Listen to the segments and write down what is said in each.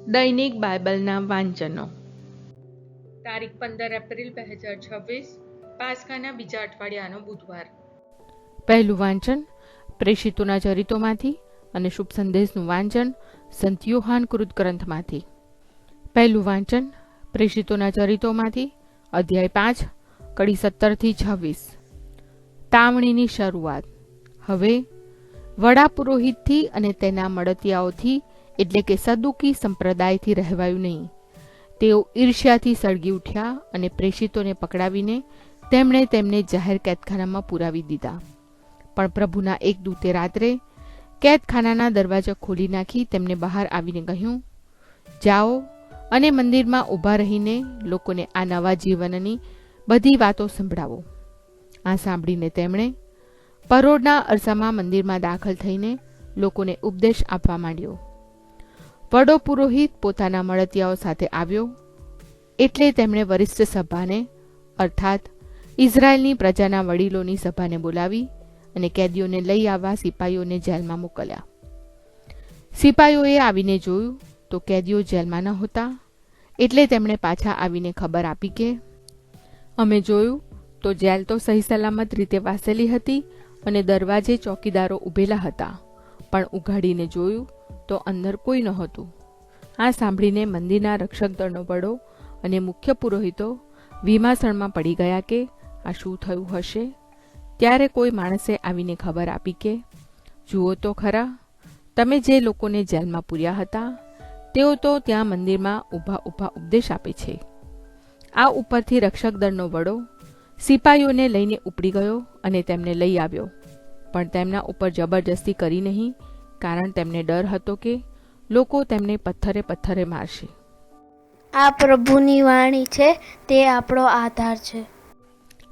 દૈનિક બાઇબલના વાંચનો. તારીખ 15 એપ્રિલ 2026, પાસ્કાના બીજા અઠવાડિયાનો બુધવાર. પહેલું વાંચન પ્રેષિતોના ચરિતોમાંથી અને શુભ સંદેશનું વાંચન સંત યોહાન કૃત ગ્રંથમાંથી. પહેલું વાંચન પ્રેષિતોના ચરિતોમાંથી અધ્યાય 5 કડી 17-26. તાવણીની શરૂઆત. હવે વડા પુરોહિતથી અને તેના મળતિયાઓથી એટલે કે સદુકી સંપ્રદાયથી રહેવાયું નહીં. તેઓ ઈર્ષ્યાથી સળગી ઉઠ્યા અને પ્રેષિતોને પકડાવીને તેમણે તેમને જાહેર કેદખાનામાં પુરાવી દીધા. પણ પ્રભુના એક દૂતે રાત્રે કેદખાનાના દરવાજા ખોલી નાખી તેમને બહાર આવીને કહ્યું, જાઓ અને મંદિરમાં ઊભા રહીને લોકોને આ નવા જીવનની બધી વાતો સંભળાવો. આ સાંભળીને તેમણે પરોઢના અરસામાં મંદિરમાં દાખલ થઈને લોકોને ઉપદેશ આપવા માંડ્યો. વડો પુરોહિત પોતાના મળતિયાઓ સાથે આવ્યો એટલે તેમણે વરિષ્ઠ સભાને અર્થાત ઇઝરાયેલની પ્રજાના વડીલોની સભાને બોલાવી અને કેદીઓને લઈ આવવા સિપાઈઓને જેલમાં મોકલ્યા. સિપાઈઓએ આવીને જોયું તો કેદીઓ જેલમાં ન હોતા એટલે તેમણે પાછા આવીને ખબર આપી કે અમે જોયું તો જેલ તો સહી સલામત રીતે વાસેલી હતી અને દરવાજે ચોકીદારો ઊભેલા હતા, પણ ઉઘાડીને જોયું તો અંદર કોઈ નહોતું. આ સાંભળીને મંદિરના રક્ષક દળનો વડો અને મુખ્ય પુરોહિતો વિમાસણમાં પડી ગયા કે આ શું થયું હશે. ત્યારે કોઈ માણસે આવીને ખબર આપી કે જુઓ તો ખરા, તમે જે લોકોને જેલમાં પૂર્યા હતા તેઓ તો ત્યાં મંદિરમાં ઊભા ઊભા ઉપદેશ આપે છે. આ ઉપરથી રક્ષક દળનો વડો સિપાઈઓને લઈને ઉપડી ગયો અને તેમને લઈ આવ્યો, પણ તેમના ઉપર જબરજસ્તી કરી નહીં, કારણ તેમને ડર હતો કે લોકો તેમને પથ્થરે પથ્થરે મારશે. આ પ્રભુની વાણી છે, તે આપણો આધાર છે.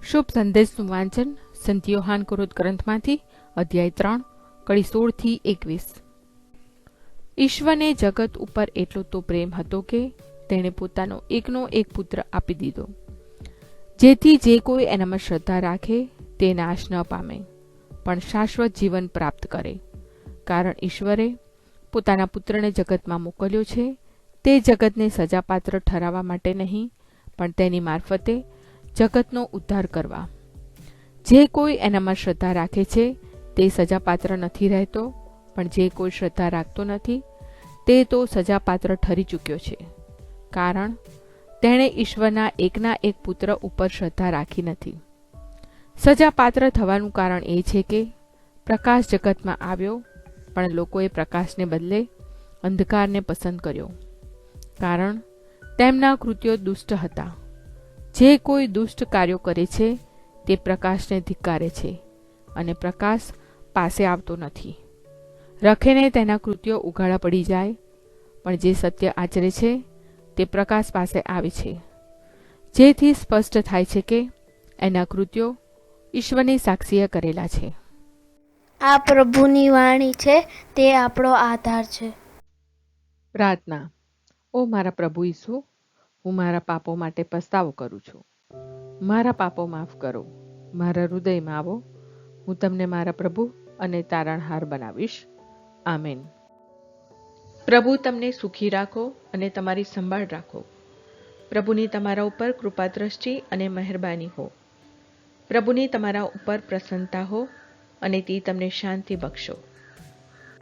શુભ સંદેશનું વાંચન સંત યોહાન કૃત ગ્રંથમાંથી અધ્યાય 3 કડી 16-21. ઈશ્વરને જગત ઉપર એટલો તો પ્રેમ હતો કે તેણે પોતાનો એકનો એક પુત્ર આપી દીધો, જેથી જે કોઈ એનામાં શ્રદ્ધા રાખે તે નાશ ન પામે પણ શાશ્વત જીવન પ્રાપ્ત કરે. કારણ ઈશ્વરે પોતાના પુત્રને જગતમાં મોકલ્યો છે તે જગતને સજાપાત્ર ઠરાવવા માટે નહીં, પણ તેની મારફતે જગતનો ઉદ્ધાર કરવા. જે કોઈ એનામાં શ્રદ્ધા રાખે છે તે સજાપાત્ર નથી રહેતો, પણ જે કોઈ શ્રદ્ધા રાખતો નથી તે તો સજાપાત્ર ઠરી ચૂક્યો છે, કારણ તેણે ઈશ્વરના એકના એક પુત્ર ઉપર શ્રદ્ધા રાખી નથી. સજાપાત્ર થવાનું કારણ એ છે કે પ્રકાશ જગતમાં આવ્યો, પણ લોકોએ પ્રકાશને બદલે અંધકારને પસંદ કર્યો, કારણ તેમના કૃત્યો દુષ્ટ હતા. જે કોઈ દુષ્ટ કાર્યો કરે છે તે પ્રકાશને ધિક્કારે છે અને પ્રકાશ પાસે આવતો નથી. રખેને તેના કૃત્યો ઉઘાડા પડી જાય, પણ જે સત્ય આચરે છે તે પ્રકાશ પાસે આવે છે, જેથી સ્પષ્ટ થાય છે કે એના કૃત્યો ઈશ્વરની સાક્ષીએ કરેલા છે. આ પ્રભુની વાણી છે, તે આપણો આધાર છે. પ્રાર્થના. ઓ મારા પ્રભુ ઈસુ, હું મારા પાપો માટે પસ્તાવો કરું છું. મારા પાપો માફ કરો, મારા હૃદયમાં આવો. હું તમને મારા પ્રભુ અને તારણહાર બનાવીશ. આમેન. પ્રભુ તમને સુખી રાખો અને તમારી સંભાળ રાખો. પ્રભુની તમારા ઉપર કૃપા દ્રષ્ટિ અને મહેરબાની હો. પ્રભુની તમારા ઉપર પ્રસન્નતા હો અને તે તમને શાંતિ બક્ષો.